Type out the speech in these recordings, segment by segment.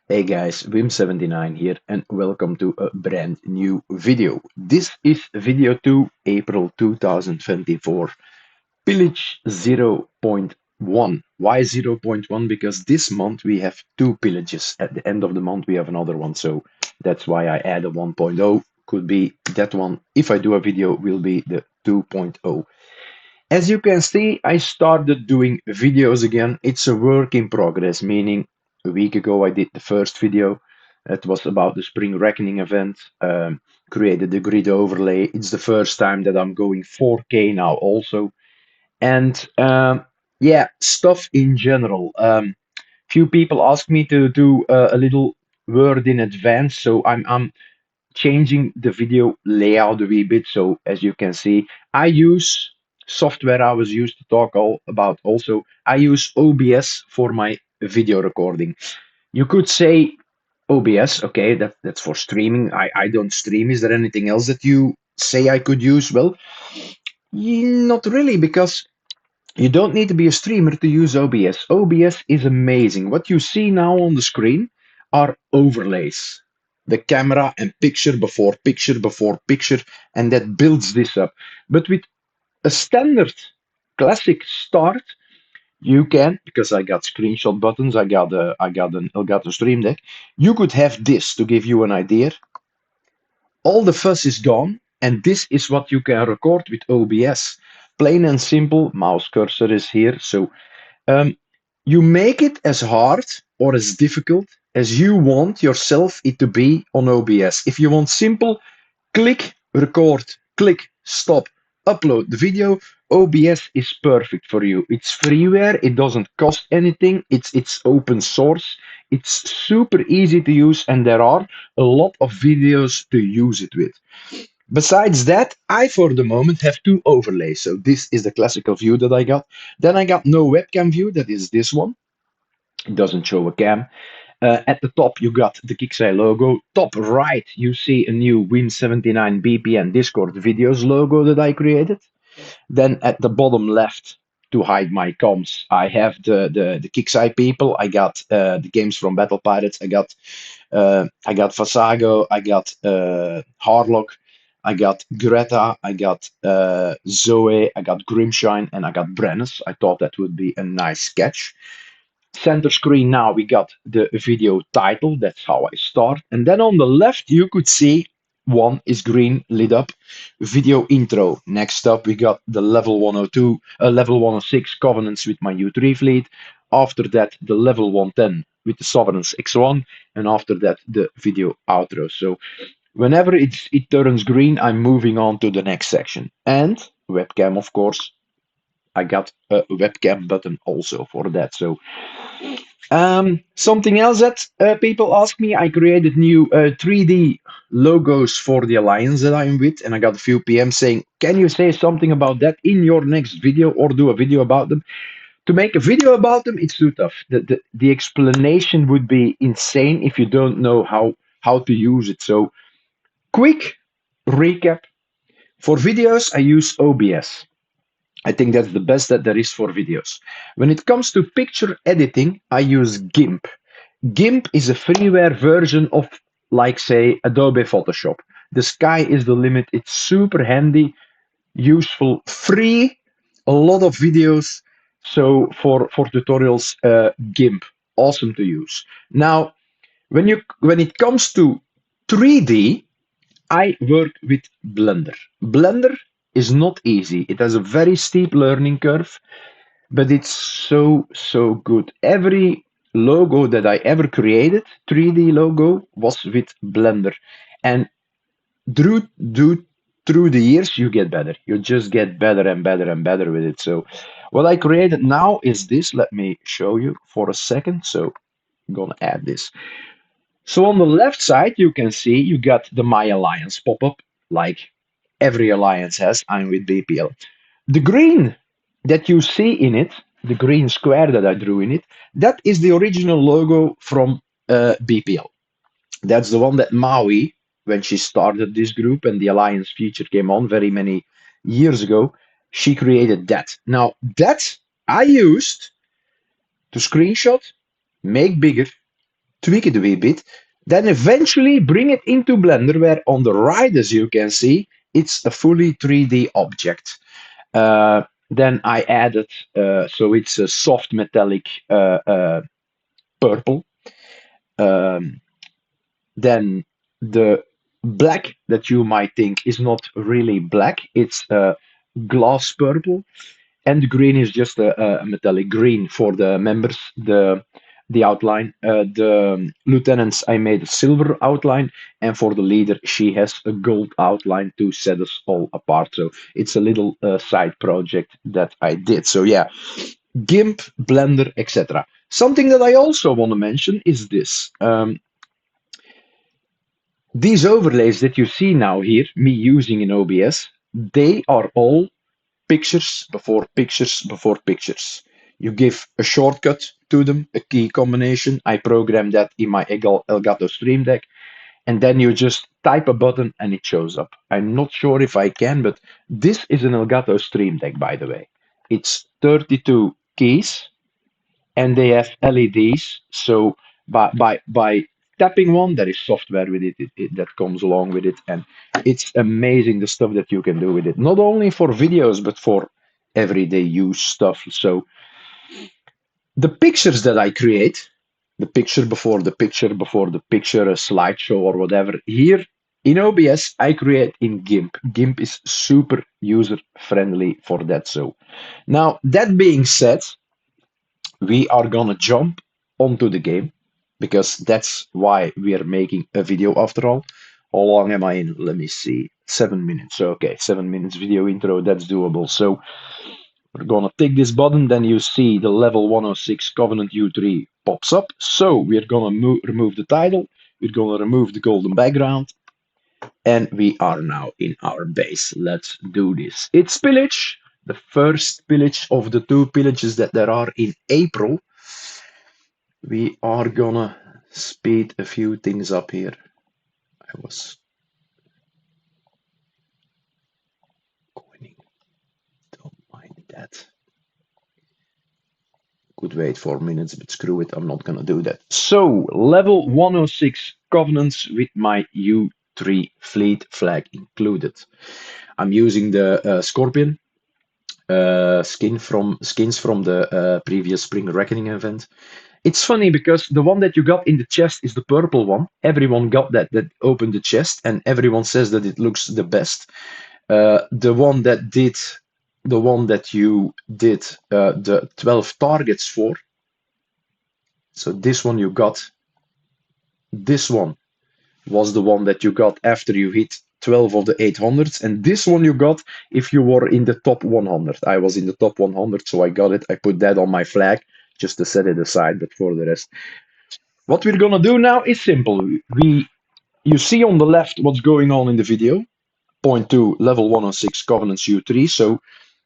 Hey guys, Wim79 here and welcome to a brand new video. This is video 2, April 2024, Pillage 0.1. Why 0.1? Because this month we have two pillages. At the end of the month we have another one, so that's why I add a 1.0. Could be that one. If I do a video, will be the 2.0. As you can see, I started doing videos again. It's a work in progress, meaning a week ago I did the first video. It was about the Spring Reckoning event, created the grid overlay. It's the first time that I'm going 4K now also. And yeah, stuff in general. Few people ask me to do a little word in advance, so I'm changing the video layout a wee bit. So as you can see, I use software I was used to talk all about also. I use OBS for my video recording. You could say OBS, okay, that's for streaming. I don't stream. Is there anything else that you say I could use? Well, not really, because you don't need to be a streamer to use OBS. OBS is amazing. What you see now on the screen are overlays. The camera and picture before picture, and that builds this up. But with a standard classic start, you can, because I got screenshot buttons, I got a Stream Deck. You could have this to give you an idea. All the fuss is gone, and this is what you can record with OBS. Plain and simple. Mouse cursor is here, so um, you make it as hard or as difficult as you want yourself it to be on OBS. If you want simple, click record, click stop, upload the video. OBS is perfect for you. It's freeware, it doesn't cost anything, it's open source, it's super easy to use, and there are a lot of videos to use it with. Besides that, I for the moment have two overlays. So this is the classical view that I got. Then I got no webcam view, that is this one. It doesn't show a cam. At the top, you got the Kixeye logo. Top right, you see a new Win79 BPN Discord videos logo that I created. Then at the bottom left, to hide my comms, I have the Kixeye people. I got the games from Battle Pirates. I got Fasago. I got Harlock. I got Greta. I got Zoe. I got Grimshine, and I got Brennus. I thought that would be a nice sketch. Center screen now we got the video title. That's how I start. And then on the left you could see one is green lit up video intro. Next up we got the level 102, level 106 Covenants with my U3 fleet. After that the level 110 with the Sovereigns X1, and after that the video outro. So whenever it turns green, I'm moving on to the next section. And webcam, of course. I got a webcam button also for that. So something else that people ask me, I created new 3D logos for the alliance that I'm with, and I got a few PMs saying, can you say something about that in your next video or do a video about them? To make a video about them, it's too tough. The explanation would be insane if you don't know how to use it. So quick recap. For videos, I use OBS. I think that's the best that there is for videos. When it comes to picture editing, I use Gimp. Gimp is a freeware version of, like, say, Adobe Photoshop. The sky is the limit. It's super handy, useful, free, a lot of videos. So for tutorials, Gimp, awesome to use. Now, when it comes to 3D, I work with Blender. Blender is not easy. It has a very steep learning curve, but it's so good. Every logo that I ever created, 3D logo, was with Blender. And through, through the years, you get better. You just get better and better and better with it. So what I created now is this. Let me show you for a second. So I'm gonna add this. So on the left side, you can see you got the My Alliance pop-up, like every alliance has. I'm with BPL. The green that you see in it, the green square that I drew in it, that is the original logo from BPL. That's the one that Maui, when she started this group and the alliance feature came on very many years ago, she created that. Now, that I used to screenshot, make bigger, tweak it a wee bit, then eventually bring it into Blender, where on the right, as you can see, it's a fully 3D object. Then I added, so it's a soft metallic purple. Um, then the black that you might think is not really black, it's glass purple. And the green is just a metallic green for the members, the outline. The lieutenants, I made a silver outline, and for the leader, she has a gold outline to set us all apart. So it's a little side project that I did. So yeah, Gimp, Blender, etc. Something that I also want to mention is this. These overlays that you see now here, me using in OBS, they are all pictures before pictures before pictures. You give a shortcut to them, a key combination. I program that in my Elgato Stream Deck, and then you just type a button and it shows up. I'm not sure if I can, but this is an Elgato Stream Deck, by the way. It's 32 keys, and they have LEDs. So by tapping one, there is software with it that comes along with it, and it's amazing the stuff that you can do with it. Not only for videos, but for everyday use stuff. So the pictures that I create, the picture before the picture before the picture, a slideshow or whatever, here in OBS, I create in Gimp. Gimp is super user friendly for that. So now that being said, we are gonna jump onto the game because that's why we are making a video after all. How long am I in? Let me see. 7 minutes. Okay, 7 minutes video intro, that's doable. So we're gonna tick this button, then you see the level 106 Covenant U3 pops up. So we're gonna remove the title, we're gonna remove the golden background, and we are now in our base. Let's do this. It's Pillage, the first pillage of the two pillages that there are in April. We are gonna speed a few things up here. I was going, don't mind that. Could wait 4 minutes, but screw it, I'm not gonna do that. So, level 106 Covenants with my U3 fleet flag included. I'm using the Scorpion skins from the previous Spring Reckoning event. It's funny because the one that you got in the chest is the purple one. Everyone got that opened the chest, and everyone says that it looks the best. The one that you did the 12 targets for. So this one you got. This one was the one that you got after you hit 12 of the 800s, and this one you got if you were in the top 100. I was in the top 100, so I got it. I put that on my flag just to set it aside, but for the rest, what we're gonna do now is simple. You see on the left what's going on in the video. Point 2, level 106 Covenants U3. So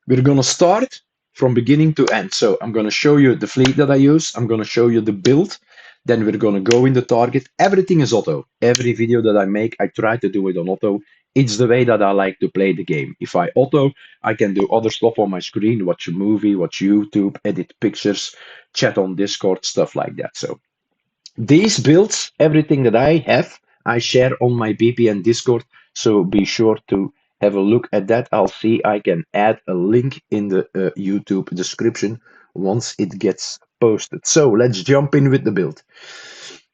we're gonna start from beginning to end. So I'm gonna show you the fleet that I use. I'm gonna show you the build. Then we're gonna go in the target. Everything is auto. Every video that I make, I try to do it on auto. It's the way that I like to play the game. If I auto, I can do other stuff on my screen, watch a movie, watch YouTube, edit pictures, chat on Discord, stuff like that. So these builds, everything that I have, I share on my BPN Discord, so be sure to have a look at that. I'll see I can add a link in the YouTube description once it gets posted. So let's jump in with the build.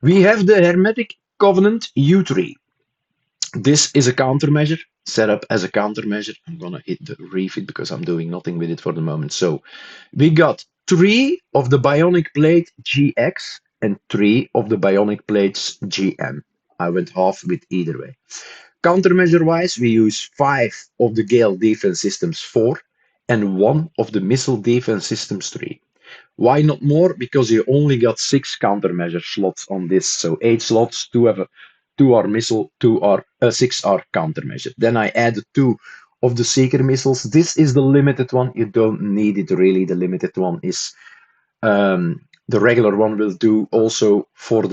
We have the Hermetic Covenant U3. This is a countermeasure, set up as a countermeasure. I'm gonna hit the refit because I'm doing nothing with it for the moment. So we got 3 of the Bionic Plate GX and 3 of the Bionic Plates GM. I went half with either way. Countermeasure wise, we use 5 of the Gale Defense Systems 4 and 1 of the Missile Defense Systems 3. Why not more? Because you only got 6 countermeasure slots on this. So 8 slots, 2 are missile, 6 are countermeasure. Then I added 2 of the Seeker missiles. This is the limited one. You don't need it really. The limited one is the regular one will do also for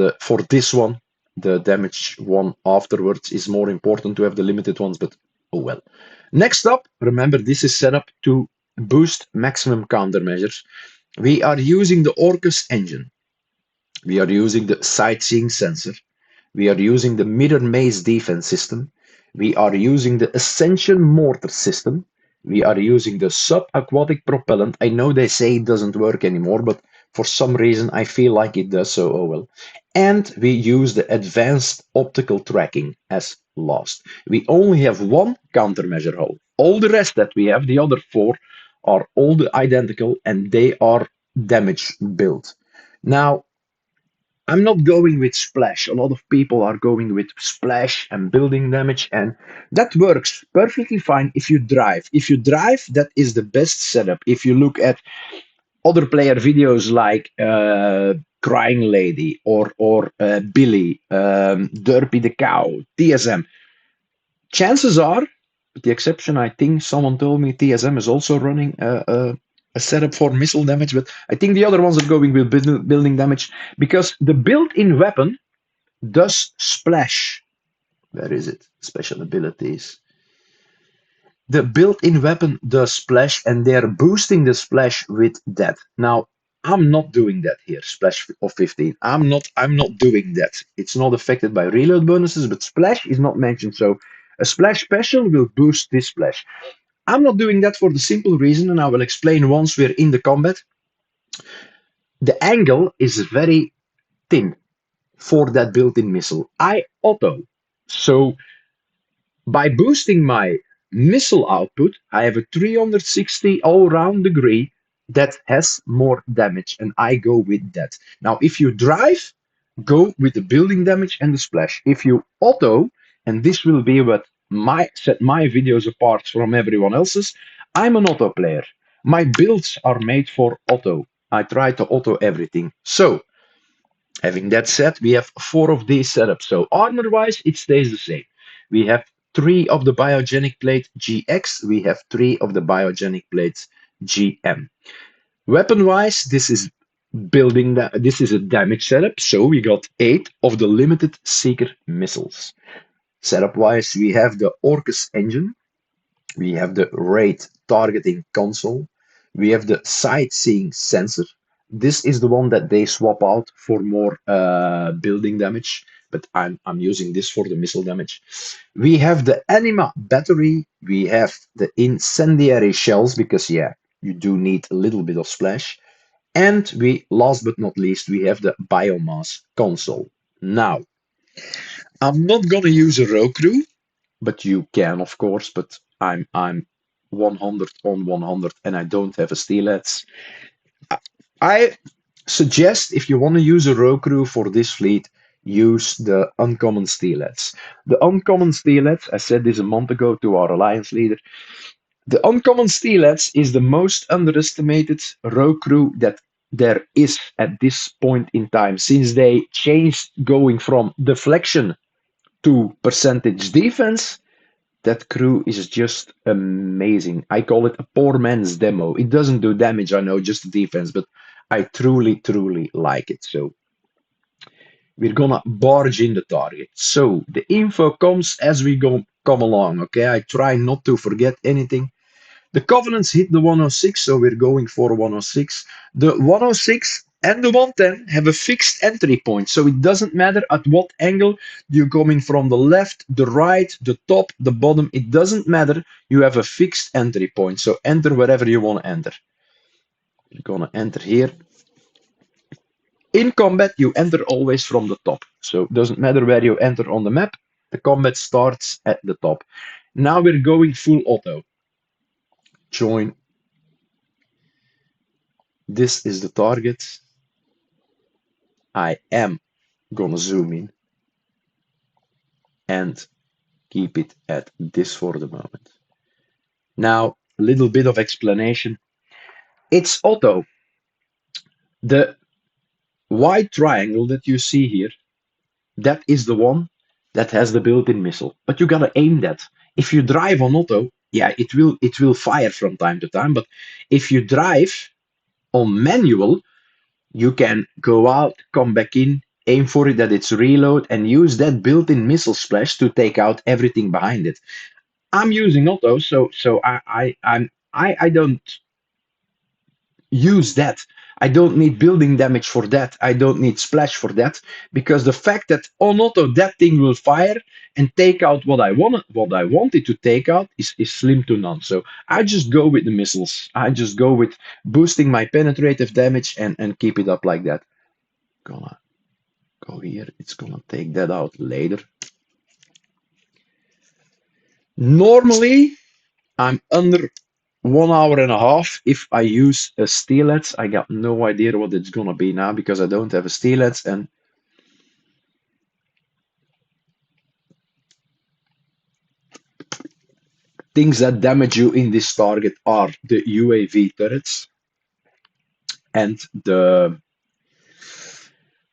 this one. The damage one afterwards is more important to have the limited ones, but oh well. Next up, remember this is set up to boost maximum countermeasures. We are using the Orcus engine. We are using the sightseeing sensor. We are using the mirror maze defense system. We are using the ascension mortar system. We are using the subaquatic propellant. I know they say it doesn't work anymore, but for some reason I feel like it does, so oh well. And we use the advanced optical tracking as last. We only have one countermeasure hull. All the rest that we have, the other four, are all identical and they are damage built. Now, I'm not going with splash. A lot of people are going with splash and building damage, and that works perfectly fine if you drive. If you drive, that is the best setup. If you look at other player videos like Crying Lady or Billy, Derpy the Cow, TSM, chances are, with the exception, I think someone told me TSM is also running a setup for missile damage, but I think the other ones are going with building damage because the built-in weapon does splash. Where is it? Special abilities. The built-in weapon does splash, and they're boosting the splash with that. Now, I'm not doing that here. Splash of 15. I'm not doing that. It's not affected by reload bonuses, but splash is not mentioned. So a splash special will boost this splash. I'm not doing that for the simple reason, and I will explain once we're in the combat. The angle is very thin for that built-in missile. I auto. So by boosting my missile output, I have a 360 all-round degree that has more damage, and I go with that. Now, if you drive, go with the building damage and the splash. If you auto, and this will be what set my videos apart from everyone else's, I'm an auto player. My builds are made for auto. I try to auto everything. So, having that said, we have four of these setups. So armor-wise, it stays the same. We have three of the biogenic plate GX. We have three of the biogenic plates GM. Weapon-wise, this is a damage setup. So we got 8 of the limited seeker missiles. Setup-wise, we have the Orcus engine. We have the RAID targeting console. We have the sightseeing sensor. This is the one that they swap out for more building damage, but I'm using this for the missile damage. We have the anima battery. We have the incendiary shells because yeah, you do need a little bit of splash. And we, last but not least, we have the biomass console. Now, I'm not gonna use a row crew, but you can, of course. But I'm 100 on 100, and I don't have a steelheads. I suggest if you want to use a row crew for this fleet, use the uncommon steelheads. The uncommon steelheads, I said this a month ago to our alliance leader. The uncommon steelheads is the most underestimated row crew that there is at this point in time, since they changed going from deflection to percentage defense. That crew is just amazing. I call it a poor man's demo. It doesn't do damage, I know, just defense, but I truly, truly like it. So we're gonna barge in the target. So the info comes as we come along, okay? I try not to forget anything. The Covenants hit the 106, so we're going for 106. The 106 and the 110 have a fixed entry point, so it doesn't matter at what angle you're coming from, the left, the right, the top, the bottom, it doesn't matter. You have a fixed entry point, so enter wherever you want to enter. You're gonna enter here. In combat, you enter always from the top, so it doesn't matter where you enter on the map, the combat starts at the top. Now we're going full auto. Join. This is the target. I am gonna zoom in and keep it at this for the moment. Now, a little bit of explanation. It's auto. The white triangle that you see here, that is the one that has the built-in missile. But you gotta aim that. If you drive on auto, yeah, it will fire from time to time. But if you drive on manual, you can go out, come back in, aim for it that it's reload, and use that built-in missile splash to take out everything behind it. I'm using auto, so I don't use that. I don't need building damage for that. I don't need splash for that, because the fact that on auto that thing will fire and take out what I wanted to take out is slim to none. So I just go with the missiles. I just go with boosting my penetrative damage and keep it up like that. Gonna go here. It's gonna take that out later. Normally, I'm under 1 hour and a half if I use a steelheads. I got no idea what it's gonna be now because I don't have a steelheads, and things that damage you in this target are the UAV turrets and the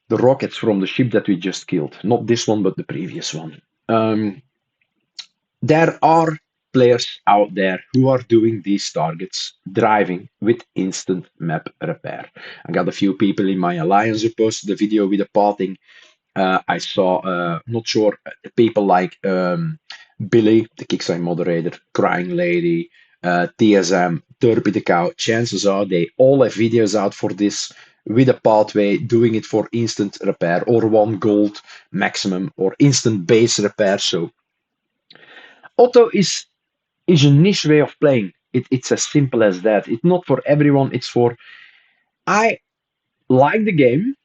rockets from the ship that we just killed. Not this one, but the previous one. There are players out there who are doing these targets driving with instant map repair. I got a few people in my alliance who posted the video with the pathing. I saw, not sure, people like Billy, the Kickside moderator, Crying Lady, TSM, Derpy the Cow. Chances are they all have videos out for this with a pathway, doing it for instant repair or 1 gold maximum or instant base repair. So auto is a niche way of playing. It's as simple as that. It's not for everyone. It's for I like the game,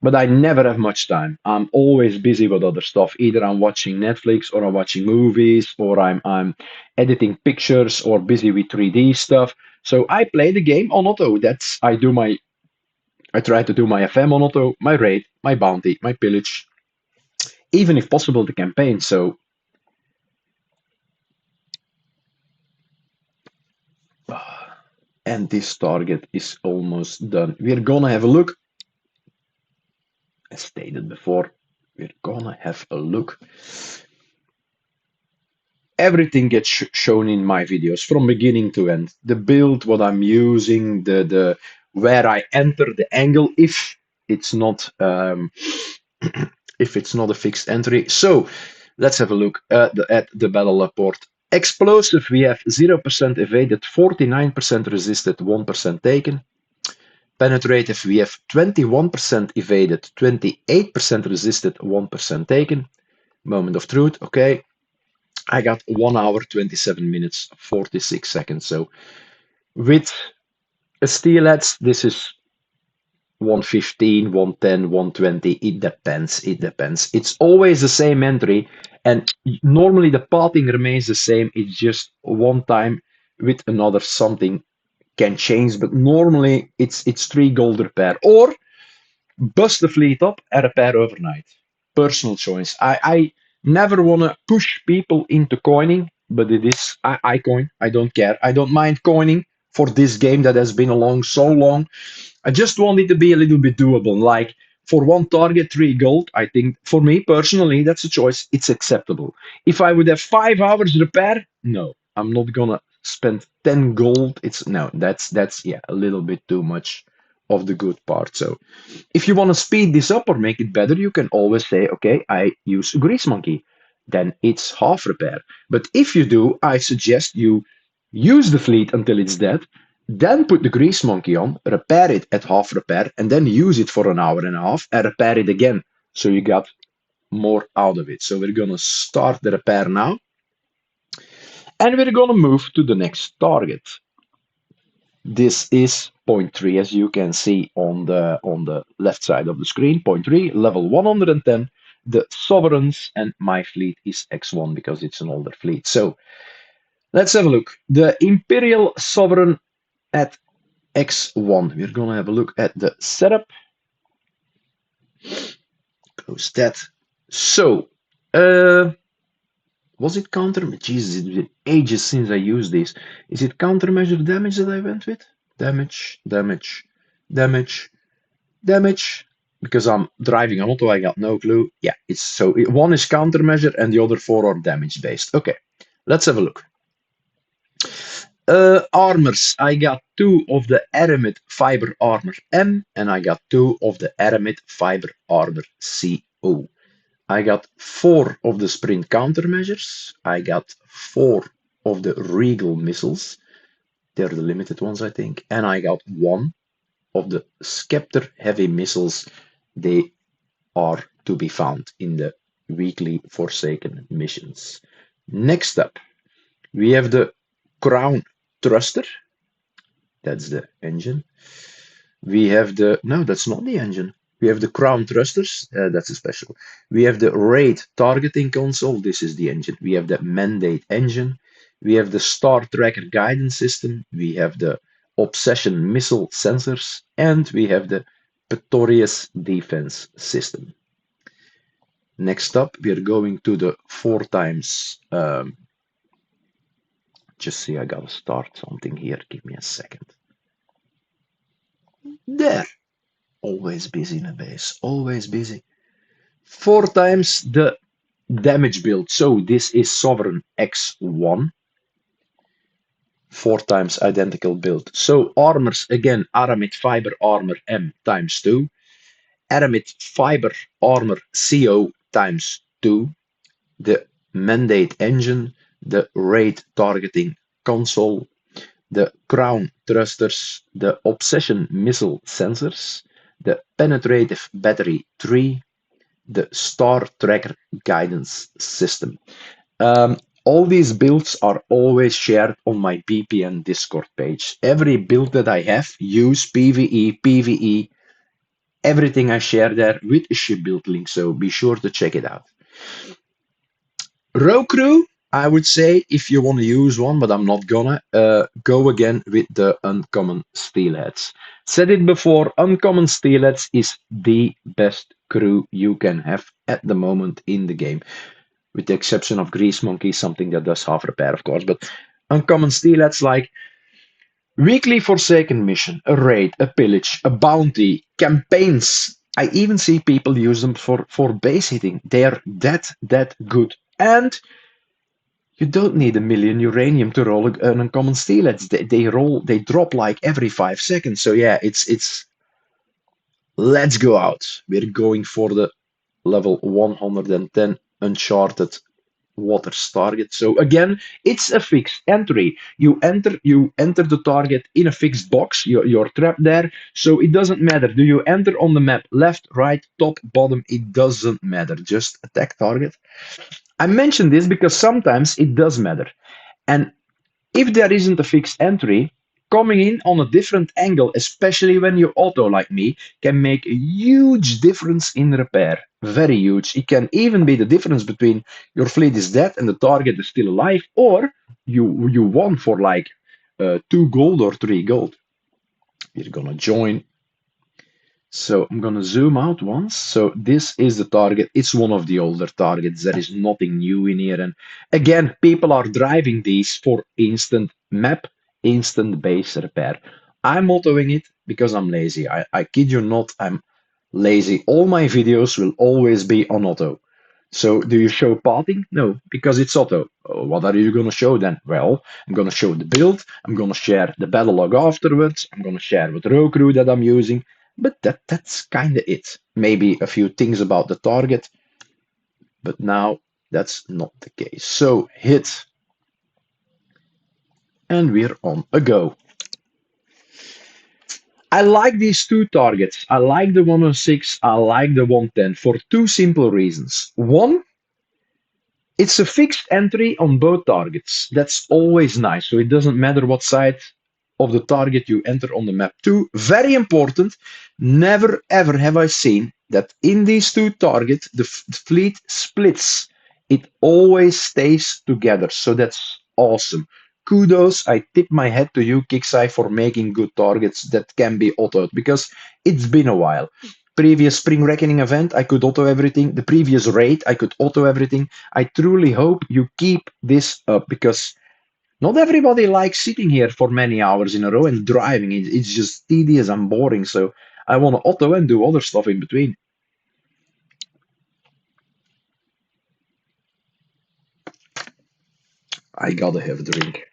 but I never have much time. I'm always busy with other stuff. Either I'm watching Netflix or I'm watching movies or I'm editing pictures or busy with 3D stuff. So I play the game on auto. I try to do my FM on auto, my raid, my bounty, my pillage, even if possible the campaign. So and this target is almost done. We're gonna have a look. As stated before, we're gonna have a look. Everything gets shown in my videos from beginning to end. The build, what I'm using, the where I enter the angle if it's not if it's not a fixed entry. So let's have a look at the battle report. Explosive, we have 0% evaded, 49% resisted, 1% taken. Penetrative, we have 21% evaded, 28% resisted, 1% taken. Moment of truth, okay. I got 1 hour, 27 minutes, 46 seconds. So with a steelheads, this is 115, 110, 120. It depends. It depends. It's always the same entry. And normally the pathing remains the same. It's just one time with another something can change. But normally it's 3 gold repair. Or bust the fleet up and repair overnight. Personal choice. I never want to push people into coining, but it is I coin. I don't care. I don't mind coining for this game that has been along so long. I just want it to be a little bit doable. Like for one target, 3 gold. I think for me personally, that's a choice. It's acceptable. If I would have 5 hours repair, no, I'm not gonna spend 10 gold. It's no, that's yeah, a little bit too much of the good part. So if you want to speed this up or make it better, you can always say, okay, I use Grease Monkey. Then it's half repair. But if you do, I suggest you use the fleet until it's dead, then put the Grease Monkey on, repair it at half repair, and then use it for an hour and a half and repair it again. So you got more out of it. So we're going to start the repair now. And we're going to move to the next target. This is point 3, as you can see on the left side of the screen. Point 3, level 110. The Sovereigns, and my fleet is X1 because it's an older fleet. So let's have a look. The Imperial Sovereign at X1. We're gonna have a look at the setup. Close that. So, was it counter? Jesus, it's been ages since I used this. Is it countermeasure damage that I went with? Damage, damage, damage, damage. Because I'm driving on auto, I got no clue. Yeah, it's so one is countermeasure and the other 4 are damage based. Okay, let's have a look. Armors. I got 2 of the Aramid Fiber Armor M and I got 2 of the Aramid Fiber Armor CO. I got 4 of the Sprint Countermeasures. I got 4 of the Regal Missiles. They're the limited ones, I think. And I got 1 of the Scepter heavy missiles, they are to be found in the weekly Forsaken missions. Next up, we have the Crown Thruster. That's the engine. We have the, no, that's not the engine. We have the Crown Thrusters, that's a special. We have the Raid Targeting Console, this is the engine. We have the Mandate engine. We have the Star Tracker Guidance System. We have the Obsession Missile Sensors. And we have the Pretorius Defense System. Next up, we are going to the 4 times. Just see, I gotta start something here. Give me a second. There. Always busy in a base, always busy. 4 times the damage build. So this is Sovereign X1. 4 times identical build. So armors, again, Aramid Fiber Armor M times 2. Aramid Fiber Armor CO times 2. The Mandate engine, the Raid Targeting Console, the Crown Thrusters, the Obsession Missile Sensors, the Penetrative Battery 3, the Star Tracker Guidance System. All these builds are always shared on my BPN Discord page. Every build that I have, use PvE, PvE, everything I share there with a ship build link, so be sure to check it out. Row crew, I would say, if you want to use one, but I'm not gonna, go again with the Uncommon Steelheads. Said it before, Uncommon Steelheads is the best crew you can have at the moment in the game. With the exception of Grease Monkey, something that does half repair, of course, but Uncommon Steelheads like weekly Forsaken mission, a raid, a pillage, a bounty, campaigns. I even see people use them for base hitting. They're that good. And you don't need a million uranium to roll an Uncommon Steelheads. They drop like every 5 seconds. So yeah, it's let's go out. We're going for the level 110 Uncharted Waters target. So again, it's a fixed entry. You enter the target in a fixed box. You're trapped there. So it doesn't matter. Do you enter on the map left, right, top, bottom? It doesn't matter. Just attack target. I mention this because sometimes it does matter. And if there isn't a fixed entry, coming in on a different angle, especially when you auto like me, can make a huge difference in repair. Very huge. It can even be the difference between your fleet is dead and the target is still alive, or you won for like 2 gold or 3 gold. We're gonna join. So I'm gonna zoom out once. So this is the target. It's one of the older targets. There is nothing new in here. And again, people are driving these for instant map, instant base repair. I'm autoing it because I'm lazy. I kid you not, I'm lazy. All my videos will always be on auto. So do you show pathing? No, because it's auto. Oh, what are you gonna show then? Well, I'm gonna show the build. I'm gonna share the battle log afterwards. I'm gonna share what row crew that I'm using. But that's kind of it. Maybe a few things about the target, but now that's not the case. So hit, and we're on a go. I like these 2 targets. I like the 106, I like the 110 for 2 simple reasons. One, it's a fixed entry on both targets. That's always nice. So it doesn't matter what side of the target you enter on the map. 2, very important, never ever have I seen that in these 2 targets, the fleet splits. It always stays together. So that's awesome. Kudos, I tip my hat to you, Kixai, for making good targets that can be autoed, because it's been a while. Previous Spring Reckoning event, I could auto everything. The previous raid, I could auto everything. I truly hope you keep this up, because not everybody likes sitting here for many hours in a row and driving. It's just tedious and boring. So I want to auto and do other stuff in between. I gotta have a drink.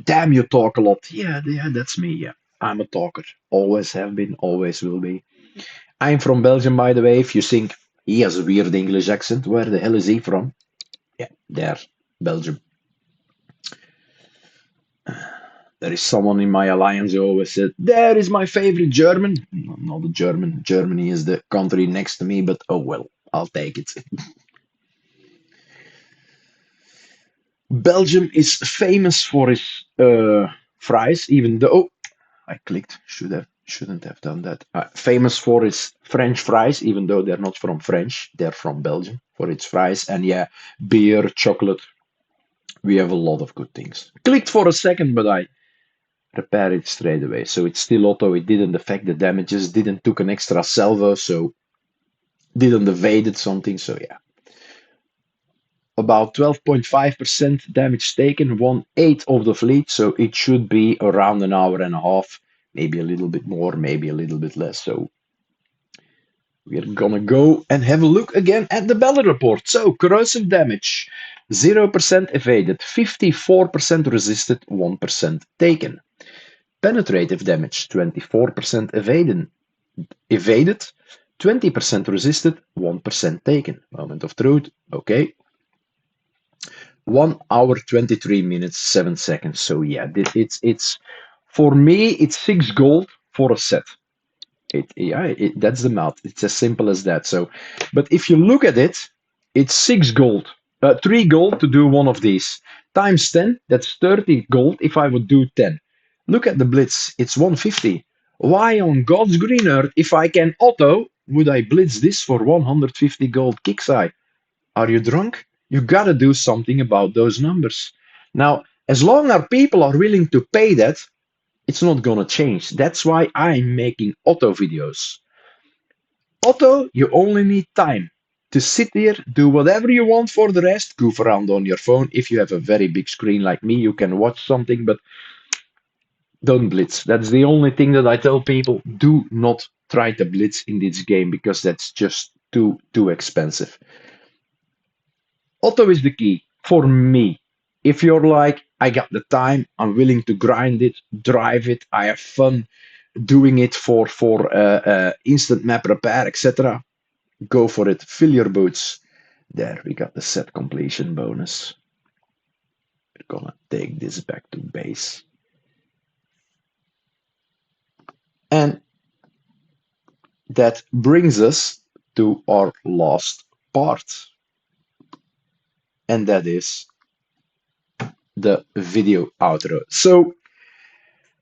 Damn, you talk a lot. Yeah, that's me. Yeah, I'm a talker. Always have been, always will be. I'm from Belgium, by the way. If you think he has a weird English accent, where the hell is he from? Yeah, there, Belgium. There is someone in my alliance who always said, "There is my favorite German." Not a German. Germany is the country next to me, but oh well, I'll take it. Belgium is famous for its fries, even though I clicked, shouldn't have done that. Famous for its French fries, even though they're not from French, they're from Belgium for its fries. And yeah, beer, chocolate. We have a lot of good things. Clicked for a second, but I repaired it straight away. So it's still auto. It didn't affect the damages. Didn't took an extra salvo. So didn't evaded something. So yeah. About 12.5% damage taken, 1/8 of the fleet, so it should be around an hour and a half, maybe a little bit more, maybe a little bit less. So we're gonna go and have a look again at the battle report. So corrosive damage, 0% evaded, 54% resisted, 1% taken. Penetrative damage, 24% evaded, 20% resisted, 1% taken. Moment of truth, okay. 1 hour 23 minutes 7 seconds. So yeah, it's for me it's 6 gold for a set. That's the math. It's as simple as that. So, but if you look at it, it's 6 gold, 3 gold to do one of these times 10. That's 30 gold if I would do 10. Look at the blitz. It's 150. Why on God's green earth, if I can auto, would I blitz this for 150 gold kickside? Are you drunk? You gotta do something about those numbers. Now, as long as people are willing to pay that, it's not gonna change. That's why I'm making auto videos. Auto, you only need time to sit here, do whatever you want for the rest, goof around on your phone. If you have a very big screen like me, you can watch something, but don't blitz. That's the only thing that I tell people. Do not try to blitz in this game because that's just too expensive. Auto is the key for me. If you're like, I got the time, I'm willing to grind it, drive it, I have fun doing it for instant map repair, etc. Go for it. Fill your boots. There, we got the set completion bonus. We're gonna take this back to base. And that brings us to our last part. And that is the video outro. So,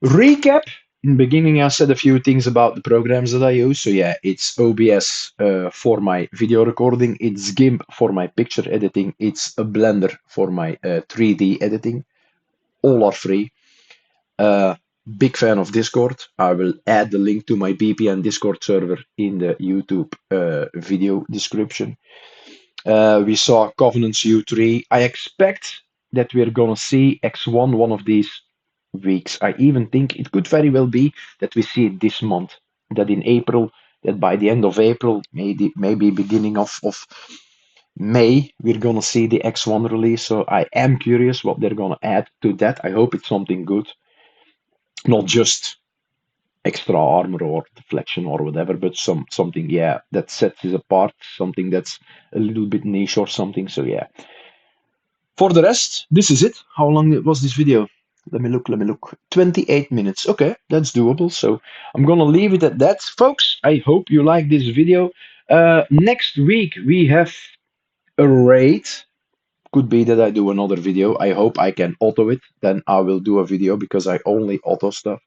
recap. In the beginning, I said a few things about the programs that I use. So yeah, it's OBS for my video recording. It's Gimp for my picture editing. It's a Blender for my 3D editing. All are free. Big fan of Discord. I will add the link to my BPN Discord server in the YouTube video description. We saw Covenants U3. I expect that we're gonna see X1 one of these weeks. I even think it could very well be that we see it this month. That in April, that by the end of April, maybe beginning of May, we're gonna see the X1 release. So I am curious what they're gonna add to that. I hope it's something good, not just extra armor or deflection or whatever, but something, yeah, that sets it apart, something that's a little bit niche or something. So yeah. For the rest, this is it. How long was this video? Let me look. 28 minutes. Okay, that's doable. So I'm gonna leave it at that. Folks, I hope you like this video. Next week we have a raid. Could be that I do another video. I hope I can auto it. Then I will do a video because I only auto stuff.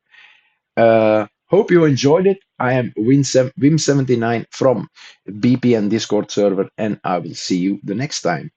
Hope you enjoyed it. I am Wim79 from BPN Discord server, and I will see you the next time.